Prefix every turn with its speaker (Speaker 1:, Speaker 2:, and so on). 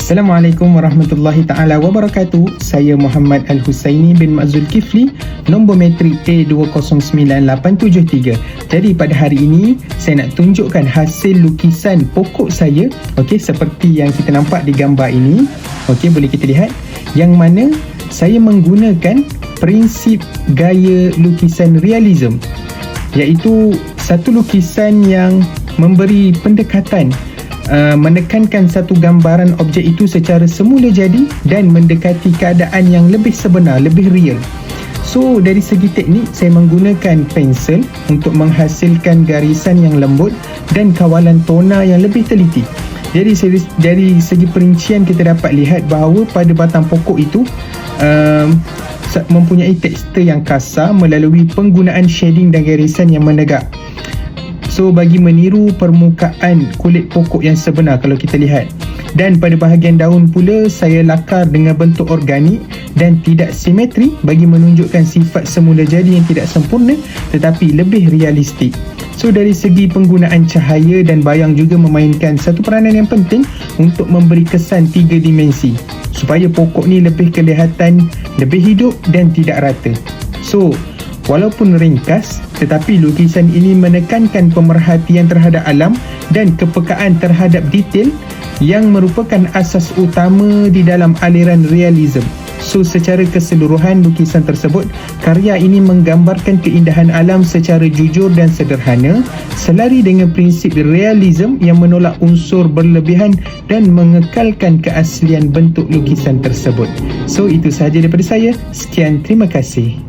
Speaker 1: Assalamualaikum warahmatullahi taala wabarakatuh. Saya Muhammad Al-Husaini bin Ma'zul Kifli, nombor metrik A209873. Jadi pada hari ini saya nak tunjukkan hasil lukisan pokok saya, okey, seperti yang kita nampak di gambar ini. Okey, boleh kita lihat yang mana saya menggunakan prinsip gaya lukisan realism, iaitu satu lukisan yang memberi pendekatan, menekankan satu gambaran objek itu secara semula jadi dan mendekati keadaan yang lebih sebenar, lebih real. So dari segi teknik, saya menggunakan pensel untuk menghasilkan garisan yang lembut dan kawalan tona yang lebih teliti. Jadi dari segi perincian kita dapat lihat bahawa pada batang pokok itu mempunyai tekstur yang kasar melalui penggunaan shading dan garisan yang menegak. So bagi meniru permukaan kulit pokok yang sebenar kalau kita lihat. Dan pada bahagian daun pula saya lakar dengan bentuk organik dan tidak simetri bagi menunjukkan sifat semula jadi yang tidak sempurna tetapi lebih realistik. So dari segi penggunaan cahaya dan bayang juga memainkan satu peranan yang penting untuk memberi kesan 3 dimensi supaya pokok ni lebih kelihatan, lebih hidup dan tidak rata. So walaupun ringkas, tetapi lukisan ini menekankan pemerhatian terhadap alam dan kepekaan terhadap detail yang merupakan asas utama di dalam aliran realism. So secara keseluruhan lukisan tersebut, karya ini menggambarkan keindahan alam secara jujur dan sederhana, selari dengan prinsip realism yang menolak unsur berlebihan dan mengekalkan keaslian bentuk lukisan tersebut. So itu sahaja daripada saya. Sekian, terima kasih.